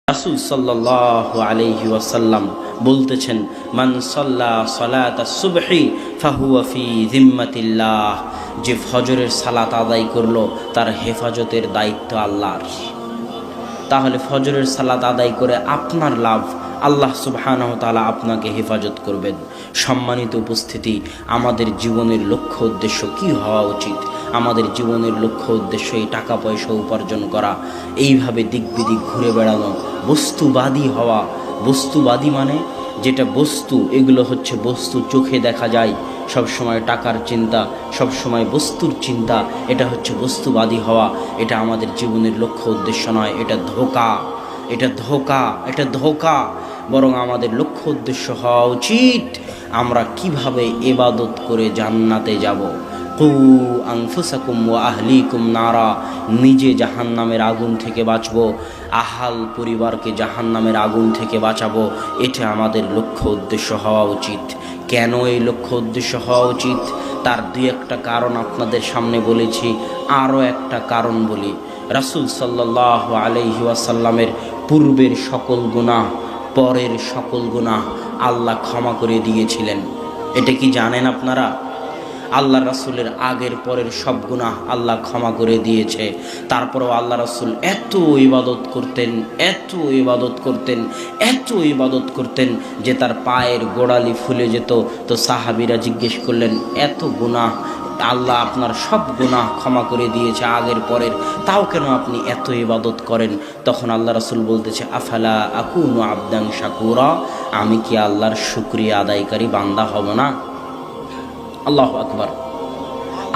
রাসূল সাল্লাল্লাহু আলাইহি ওয়াসাল্লাম বলতেছেন, মান সাল্লা সালাতাস সুবহি ফাহুয়া ফি জিম্মাতিল্লাহ, যে ফজরের সালাত আদায় করলো তার হেফাজতের দায়িত্ব আল্লাহর। তাহলে ফজরের সালাত আদায় করে আপনার লাভ, আল্লাহ সুবহানাহু ওয়া তাআলা আপনাকে হেফাজত করবেন। সম্মানিত উপস্থিতি, আমাদের জীবনের লক্ষ্য উদ্দেশ্য কি হওয়া উচিত? আমাদের জীবনের লক্ষ্য উদ্দেশ্য এই টাকা পয়সা উপার্জন করা, এইভাবে দিক বিদিক ঘুরে বেড়ানো, বস্তুবাদী হওয়া। বস্তুবাদী মানে যেটা বস্তু, এগুলো হচ্ছে বস্তু, চোখে দেখা যায়, সব সময় টাকার চিন্তা, সব সময় বস্তুর চিন্তা, এটা হচ্ছে বস্তুবাদী হওয়া। এটা আমাদের জীবনের লক্ষ্য উদ্দেশ্য নয়, এটা ধোঁকা, এটা ধোঁকা, এটা ধোঁকা। বরং আমাদের লক্ষ্য উদ্দেশ্য হওয়া উচিত আমরা কিভাবে ইবাদত করে জান্নাতে যাব। কু আনফুসাকুম ওয়া আহলিকুম নারা, নিজে জাহান্নামের আগুন থেকে বাঁচব, আহাল পরিবারকে জাহান্নামের আগুন থেকে বাঁচাবো। এটা আমাদের লক্ষ্য উদ্দেশ্য হওয়া উচিত। কেন এই লক্ষ্য উদ্দেশ্য হওয়া উচিত তার দুই একটা কারণ আপনাদের সামনে বলেছি। আরও একটা কারণ বলি, রাসূল সাল্লাল্লাহু আলাইহি ওয়াসাল্লামের পূর্বের সকল গুনাহ, পরের সকল গুনাহ আল্লাহ ক্ষমা করে দিয়েছিলেন। এটা কি জানেন আপনারা? আল্লাহ রাসূলের আগের পরের সব গুনাহ আল্লাহ ক্ষমা করে দিয়েছে। তারপরেও আল্লাহ রাসূল এত ইবাদত করতেন, এত ইবাদত করতেন, এত ইবাদত করতেন যে তার পায়ের গোড়ালি ফুলে যেত। তো সাহাবীরা জিজ্ঞেস করলেন, এত গুনাহ, আল্লাহ আপনার সব গুনাহ ক্ষমা করে দিয়েছে আগের পরের, তাও কেন আপনি এত ইবাদত করেন? তখন আল্লাহ রাসূল বলতেছে, আফালা আকুনু আবদান শাকুরা, আমি কি আল্লাহর শুকরিয়া আদায়কারী বান্দা হব না? আল্লাহু আকবার।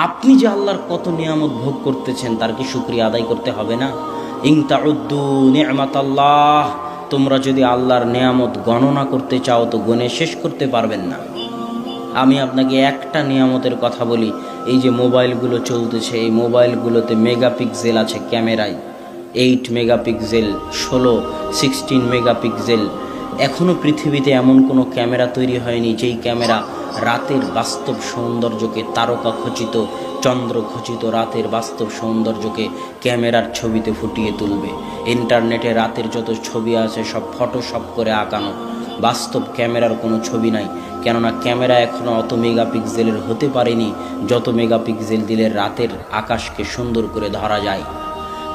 আপনি যে আল্লাহর কত নিয়ামত ভোগ করতেছেন তার কি শুকরিয়া আদায় করতে হবে না? ইন তাউদ্দু নি'মাতাল্লাহ, তোমরা যদি আল্লাহর নিয়ামত গণনা করতে চাও তো গুণে শেষ করতে পারবেন না। আমি আপনাকে একটা নিয়ামতের কথা বলি, এই যে মোবাইলগুলো চলতেছে, এই মোবাইলগুলোতে মেগাপিক্সেল আছে ক্যামেরায়, 8 মেগাপিক্সেল, 16 মেগাপিক্সেল। এখনও পৃথিবীতে এমন কোনো ক্যামেরা তৈরি হয়নি যেই ক্যামেরা রাতের বাস্তব সৌন্দর্যকে, তারকা খচিত, চন্দ্র খচিত রাতের বাস্তব সৌন্দর্যকে ক্যামেরার ছবিতে ফুটিয়ে তুলবে। ইন্টারনেটে রাতের যত ছবি আছে সব ফটোশপ করে আঁকানো, বাস্তব ক্যামেরার কোনো ছবি নাই। কেননা ক্যামেরা এখনও অত মেগাপিক্সেলের হতে পারেনি যত মেগাপিক্সেল দিলে রাতের আকাশকে সুন্দর করে ধরা যায়।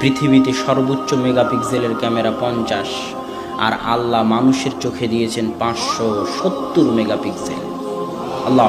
পৃথিবীতে সর্বোচ্চ মেগাপিক্সেলের ক্যামেরা 50, আর আল্লাহ মানুষের চোখে দিয়েছেন 570 মেগাপিক্সেল। আল্লাহ